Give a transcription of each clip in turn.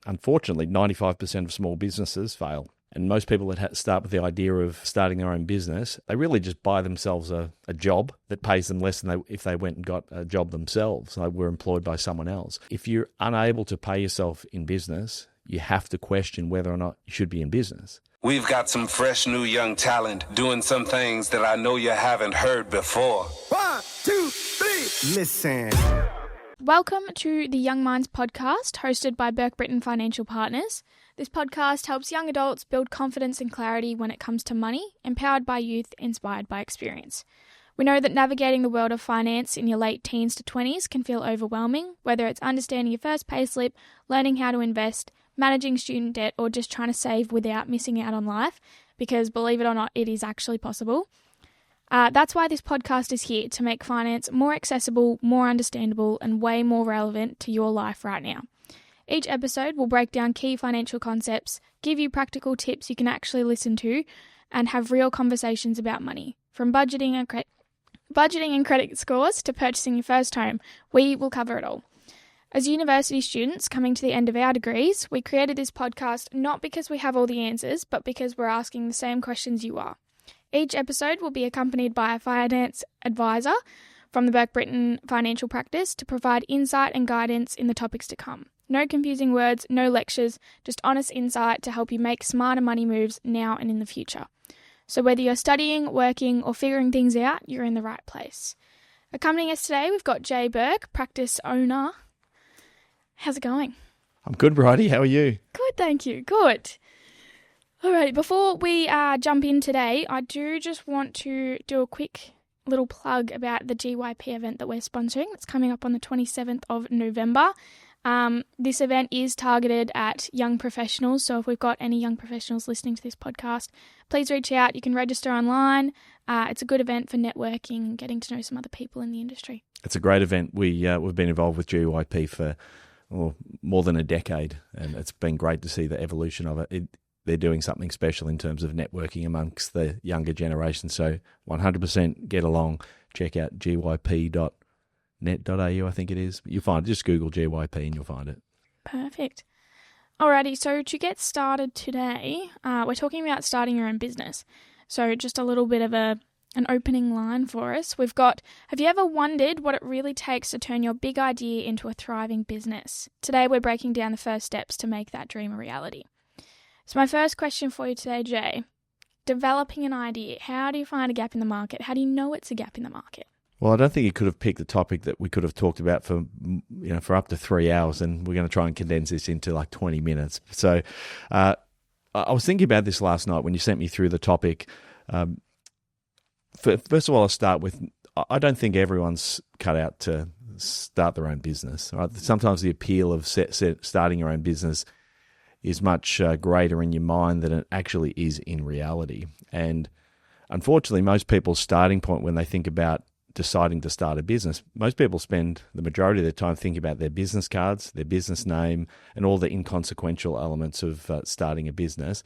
unfortunately, 95% of small businesses fail. And most people that start with the idea of starting their own business, they really just buy themselves a job that pays them less than if they went and got a job themselves. They were employed by someone else. If you're unable to pay yourself in business, you have to question whether or not you should be in business. We've got some fresh new young talent doing some things that I know you haven't heard before. 1, 2, 3, listen. Welcome to the Young Minds podcast, hosted by Burke Britton Financial Partners. This podcast helps young adults build confidence and clarity when it comes to money, empowered by youth, inspired by experience. We know that navigating the world of finance in your late teens to 20s can feel overwhelming, whether it's understanding your first payslip, learning how to invest, managing student debt, or just trying to save without missing out on life, because believe it or not, it is actually possible. That's why this podcast is here, to make finance more accessible, more understandable, and way more relevant to your life right now. Each episode will break down key financial concepts, give you practical tips you can actually listen to, and have real conversations about money. From budgeting and credit scores to purchasing your first home, we will cover it all. As university students coming to the end of our degrees, we created this podcast not because we have all the answers, but because we're asking the same questions you are. Each episode will be accompanied by a finance advisor from the Burke Britton Financial Practice to provide insight and guidance in the topics to come. No confusing words, no lectures, just honest insight to help you make smarter money moves now and in the future. So whether you're studying, working, or figuring things out, you're in the right place. Accompanying us today, we've got Jay Burke, practice owner. How's it going? I'm good, Bridie. How are you? Good, thank you. Good. All right, before we jump in today, I do just want to do a quick little plug about the GYP event that we're sponsoring. It's coming up on the 27th of November. This event is targeted at young professionals, so if we've got any young professionals listening to this podcast, please reach out. You can register online. It's a good event for networking and getting to know some other people in the industry. It's a great event. We've been involved with GYP for more than a decade, and it's been great to see the evolution of it. They're doing something special in terms of networking amongst the younger generation, so 100% get along. Check out gyp.net.au, I think it is. You'll find it. Just Google GYP and you'll find it. Perfect. Alrighty, so to get started today, we're talking about starting your own business. So just a little bit of an opening line for us. We've got, have you ever wondered what it really takes to turn your big idea into a thriving business? Today we're breaking down the first steps to make that dream a reality. So my first question for you today, Jay, developing an idea. How do you find a gap in the market? How do you know it's a gap in the market? Well, I don't think you could have picked a topic that we could have talked about for up to 3 hours, and we're going to try and condense this into like 20 minutes. So I was thinking about this last night when you sent me through the topic. First of all, I'll start with, I don't think everyone's cut out to start their own business. Right? Sometimes the appeal of starting your own business is much greater in your mind than it actually is in reality. And unfortunately, most people's starting point when they think about deciding to start a business, most people spend the majority of their time thinking about their business cards, their business name, and all the inconsequential elements of starting a business,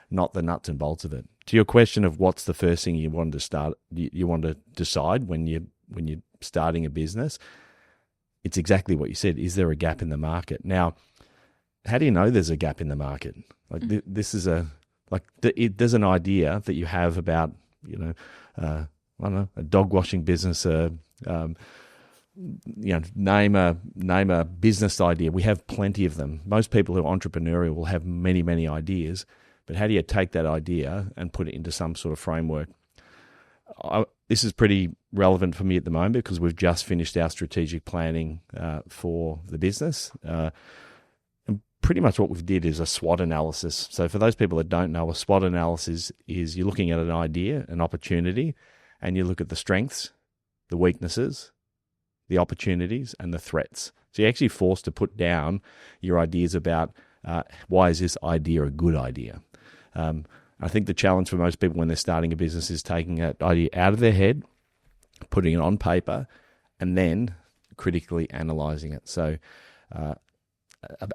not the nuts and bolts of it. To your question of what's the first thing you want to start, you want to decide when you're starting a business, it's exactly what you said. Is there a gap in the market? Now, how do you know there's a gap in the market? Like this is there's an idea that you have about, I don't know, a dog washing business, name a business idea. We have plenty of them. Most people who are entrepreneurial will have many, many ideas, but how do you take that idea and put it into some sort of framework? This is pretty relevant for me at the moment because we've just finished our strategic planning for the business. Pretty much what we did is a SWOT analysis. So for those people that don't know, a SWOT analysis is you're looking at an idea, an opportunity, and you look at the strengths, the weaknesses, the opportunities, and the threats. So you're actually forced to put down your ideas about why is this idea a good idea. I think the challenge for most people when they're starting a business is taking that idea out of their head, putting it on paper, and then critically analysing it. So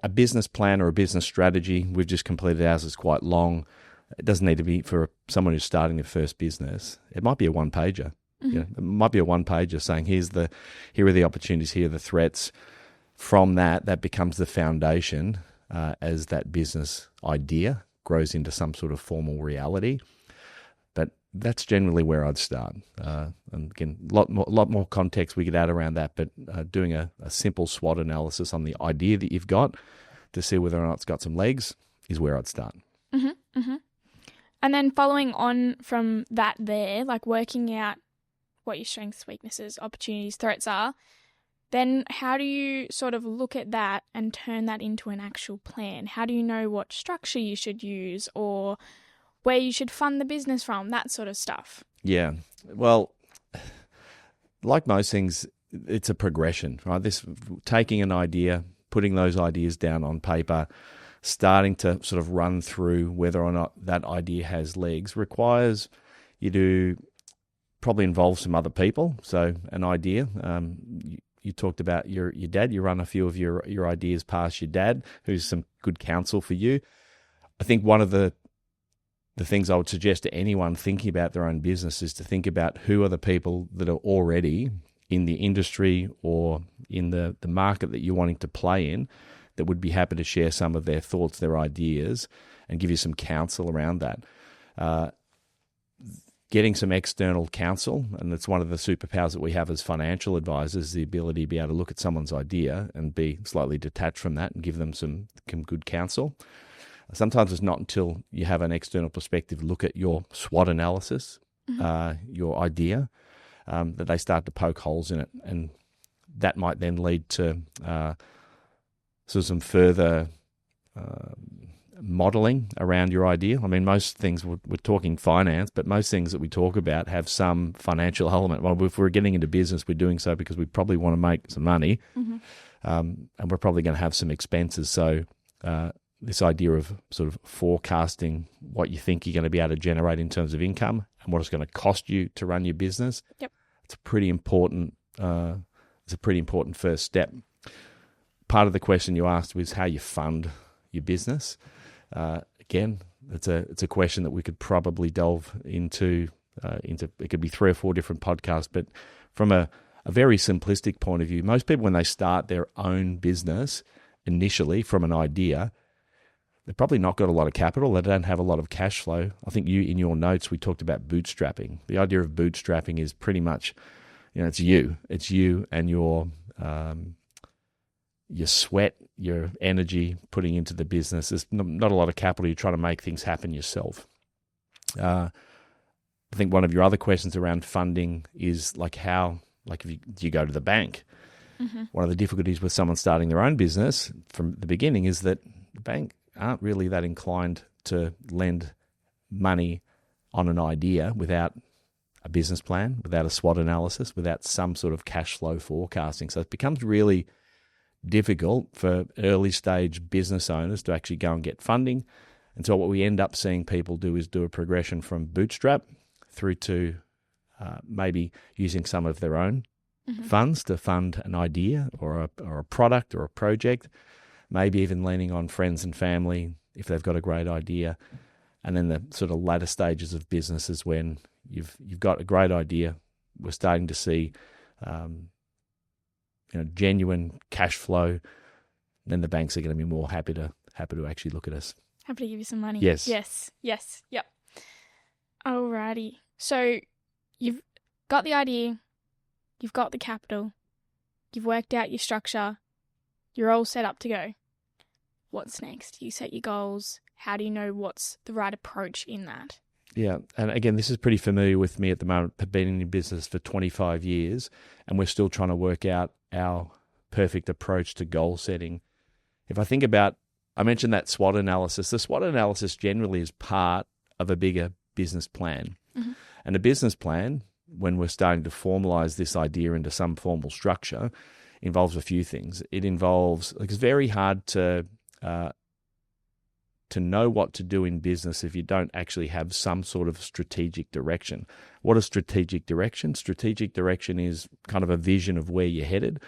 a business plan or a business strategy, we've just completed ours, is quite long. It doesn't need to be for someone who's starting their first business. It might be a one-pager. It might be a one-pager saying, here are the opportunities, here are the threats. From that becomes the foundation as that business idea grows into some sort of formal reality. But that's generally where I'd start. And again, a lot more context we could add around that, but doing a simple SWOT analysis on the idea that you've got to see whether or not it's got some legs is where I'd start. Mm-hmm, mm-hmm. And then following on from that there, like working out what your strengths, weaknesses, opportunities, threats are, then how do you sort of look at that and turn that into an actual plan? How do you know what structure you should use or where you should fund the business from, that sort of stuff? Yeah. Well, like most things, it's a progression, right? This taking an idea, putting those ideas down on paper, starting to sort of run through whether or not that idea has legs requires you to probably involve some other people. So an idea, you talked about your dad, you run a few of your ideas past your dad, who's some good counsel for you. I think one of the things I would suggest to anyone thinking about their own business is to think about who are the people that are already in the industry or in the market that you're wanting to play in that would be happy to share some of their thoughts, their ideas, and give you some counsel around that. Getting some external counsel, and it's one of the superpowers that we have as financial advisors, the ability to be able to look at someone's idea and be slightly detached from that and give them some good counsel. Sometimes it's not until you have an external perspective look at your SWOT analysis, your idea, that they start to poke holes in it. And that might then lead to sort of some further modeling around your idea. I mean, most things, we're talking finance, but most things that we talk about have some financial element. Well, if we're getting into business, we're doing so because we probably want to make some money, and we're probably going to have some expenses. So this idea of sort of forecasting what you think you're going to be able to generate in terms of income and what it's going to cost you to run your business, it's a pretty important first step. Part of the question you asked was how you fund your business. Again, it's a question that we could probably delve into. It could be 3 or 4 different podcasts, but from a very simplistic point of view, most people when they start their own business initially from an idea, they've probably not got a lot of capital. They don't have a lot of cash flow. I think in your notes, we talked about bootstrapping. The idea of bootstrapping is pretty much, it's you. It's you and your sweat, your energy putting into the business. There's not a lot of capital. You're trying to make things happen yourself. I think one of your other questions around funding is if you go to the bank. One of the difficulties with someone starting their own business from the beginning is that the bank aren't really that inclined to lend money on an idea without a business plan, without a SWOT analysis, without some sort of cash flow forecasting. So it becomes really difficult for early stage business owners to actually go and get funding. And so what we end up seeing people do is do a progression from bootstrap through to maybe using some of their own funds to fund an idea or a product or a project, maybe even leaning on friends and family if they've got a great idea. And then the sort of latter stages of business is when you've got a great idea. We're starting to see genuine cash flow. Then the banks are going to be more happy to actually look at us. Happy to give you some money. Yes. Yep. Alrighty. So you've got the idea, you've got the capital, you've worked out your structure, you're all set up to go. What's next? You set your goals. How do you know what's the right approach in that? Yeah, and again, this is pretty familiar with me at the moment. I've been in business for 25 years, and we're still trying to work out our perfect approach to goal setting. If I think about, I mentioned that SWOT analysis. The SWOT analysis generally is part of a bigger business plan. And a business plan, when we're starting to formalize this idea into some formal structure, involves a few things. It involves, it's very hard to know what to do in business if you don't actually have some sort of strategic direction. What is strategic direction? Strategic direction is kind of a vision of where you're headed.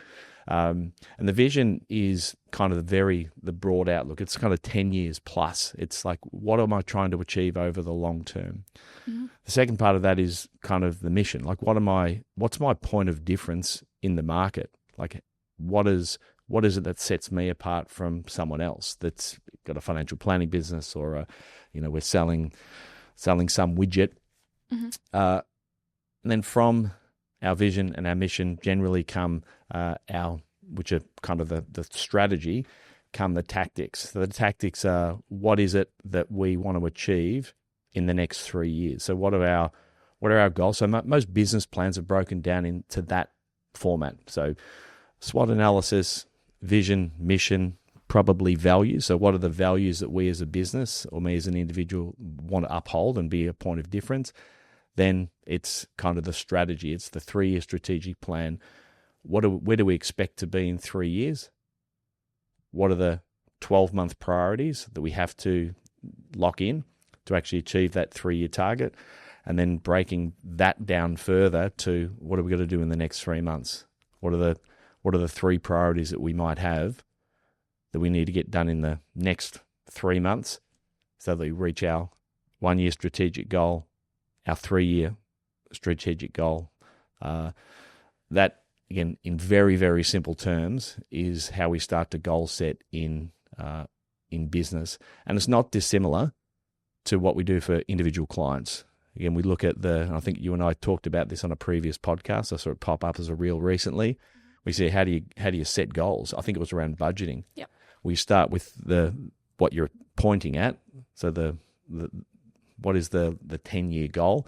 And the vision is kind of the broad outlook. It's kind of 10 years plus. It's like, what am I trying to achieve over the long term? The second part of that is kind of the mission. Like, what's my point of difference in the market? Like, what What is it that sets me apart from someone else that's got a financial planning business, or we're selling some widget? And then from our vision and our mission generally come which are kind of the strategy, come the tactics. So the tactics are, what is it that we want to achieve in the next 3 years? So what are our goals? So most business plans are broken down into that format. So SWOT analysis, vision, mission, probably values. So what are the values that we as a business or me as an individual want to uphold and be a point of difference? Then it's kind of the strategy. It's the 3-year strategic plan. Where do we expect to be in 3 years? What are the 12-month priorities that we have to lock in to actually achieve that 3-year target? And then breaking that down further to, what are we going to do in the next 3 months? What are the 3 priorities that we might have that we need to get done in the next 3 months so that we reach our 1-year strategic goal, our 3-year strategic goal? That, again, in very, very simple terms, is how we start to goal set in business. And it's not dissimilar to what we do for individual clients. Again, we look at I think you and I talked about this on a previous podcast. I saw it pop up as a reel recently. We see, how do you set goals? I think it was around budgeting. Yep. We start with what you're pointing at. So what is the 10-year goal,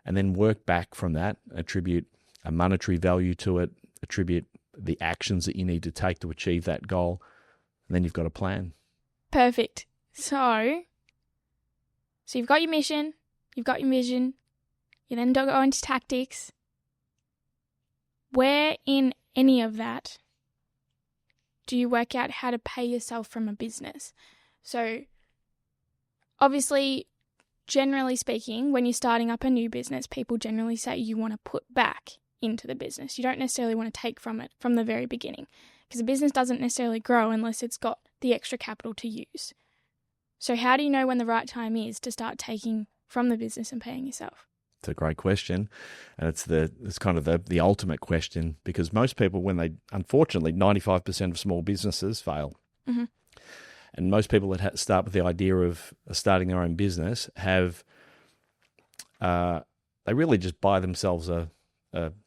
and then work back from that, attribute a monetary value to it, attribute the actions that you need to take to achieve that goal, and then you've got a plan. Perfect. So you've got your mission, you've got your vision, you then go into tactics. Where in any of that do you work out how to pay yourself from a business? So obviously, generally speaking, when you're starting up a new business, people generally say you want to put back into the business. You don't necessarily want to take from it from the very beginning, because a business doesn't necessarily grow unless it's got the extra capital to use. So how do you know when the right time is to start taking from the business and paying yourself? It's a great question, and it's kind of the ultimate question, because most people, unfortunately, 95% of small businesses fail. Mm-hmm. And most people that start with the idea of starting their own business they really just buy themselves a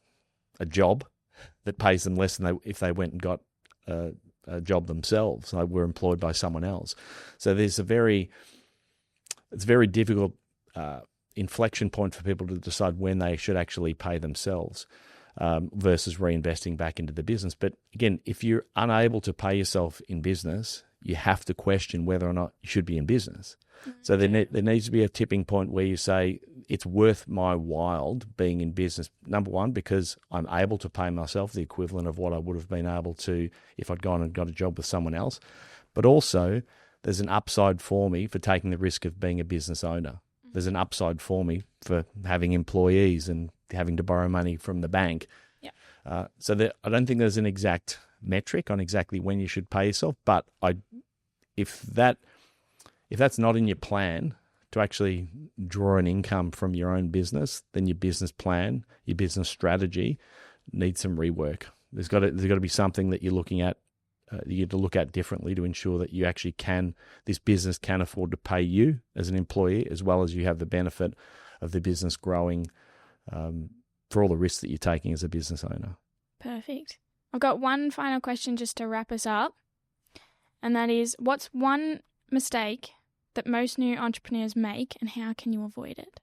job that pays them less than if they went and got a job themselves. They were employed by someone else. So there's it's a very difficult inflection point for people to decide when they should actually pay themselves versus reinvesting back into the business. But again, if you're unable to pay yourself in business, you have to question whether or not you should be in business. So there needs to be a tipping point where you say, it's worth my while being in business. Number one, because I'm able to pay myself the equivalent of what I would have been able to if I'd gone and got a job with someone else. But also, there's an upside for me for taking the risk of being a business owner. There's an upside for me for having employees and having to borrow money from the bank. Yeah. I don't think there's an exact metric on exactly when you should pay yourself, but if that's not in your plan to actually draw an income from your own business, then your business plan, your business strategy needs some rework. There's got to be something that you're looking at. You have to look at differently to ensure that you actually this business can afford to pay you as an employee, as well as you have the benefit of the business growing for all the risks that you're taking as a business owner. Perfect. I've got one final question just to wrap us up, and that is, what's one mistake that most new entrepreneurs make, and how can you avoid it?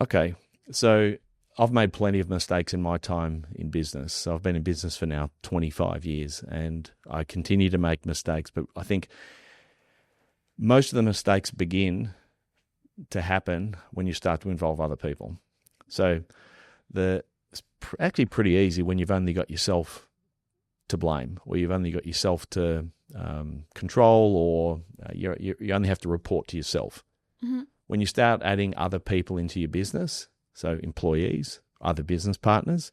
Okay, so I've made plenty of mistakes in my time in business. So I've been in business for now 25 years, and I continue to make mistakes. But I think most of the mistakes begin to happen when you start to involve other people. So it's actually pretty easy when you've only got yourself to blame, or you've only got yourself to control, or you only have to report to yourself. Mm-hmm. When you start adding other people into your business, so employees, other business partners,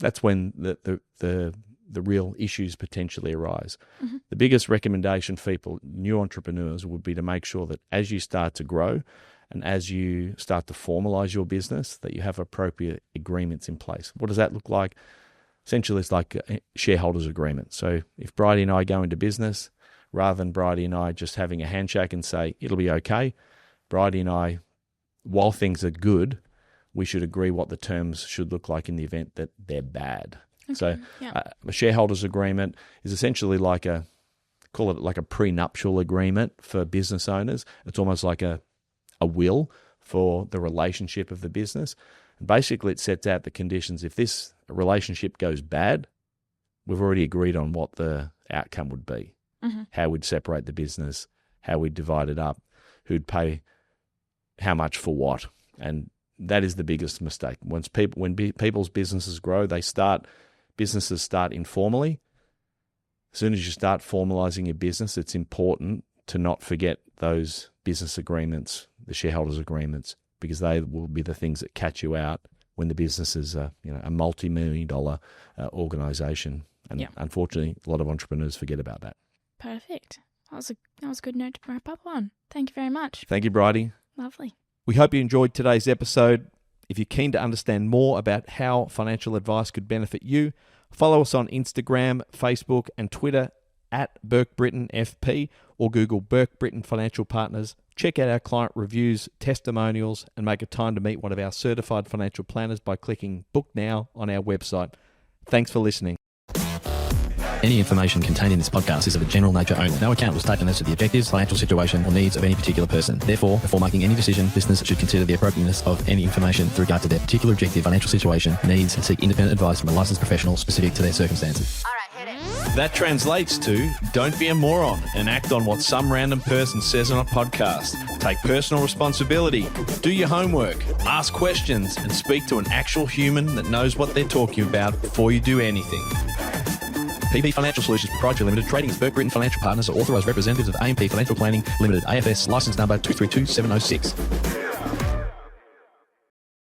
that's when the real issues potentially arise. Mm-hmm. The biggest recommendation for people, new entrepreneurs, would be to make sure that as you start to grow and as you start to formalize your business, that you have appropriate agreements in place. What does that look like? Essentially, it's like a shareholders agreement. So if Bridie and I go into business, rather than Bridie and I just having a handshake and say, it'll be okay, Bridie and I, while things are good, we should agree what the terms should look like in the event that they're bad. Okay, so a shareholders agreement is essentially call it like a prenuptial agreement for business owners. It's almost like a will for the relationship of the business. And basically, it sets out the conditions. If this relationship goes bad, we've already agreed on what the outcome would be, how we'd separate the business, how we'd divide it up, who'd pay how much for what. And that is the biggest mistake. When people's businesses grow, businesses start informally. As soon as you start formalizing your business, it's important to not forget those business agreements, the shareholders agreements, because they will be the things that catch you out when the business is a multi-million-dollar organization. And unfortunately, a lot of entrepreneurs forget about that. Perfect. That was a good note to wrap up on. Thank you very much. Thank you, Bridie. Lovely. We hope you enjoyed today's episode. If you're keen to understand more about how financial advice could benefit you, follow us on Instagram, Facebook, and Twitter at BurkeBrittonFP, or Google Burke Britton Financial Partners. Check out our client reviews, testimonials, and make a time to meet one of our certified financial planners by clicking Book Now on our website. Thanks for listening. Any information contained in this podcast is of a general nature only. No account was taken as to the objectives, financial situation, or needs of any particular person. Therefore, before making any decision, listeners should consider the appropriateness of any information with regard to their particular objective, financial situation, needs, and seek independent advice from a licensed professional specific to their circumstances. All right, hit it. That translates to, don't be a moron and act on what some random person says on a podcast. Take personal responsibility, do your homework, ask questions, and speak to an actual human that knows what they're talking about before you do anything. PP Financial Solutions Proprietary Limited, trading as Burke Britton Financial Partners, are authorised representatives of AMP Financial Planning Limited, AFS, licence number 232706.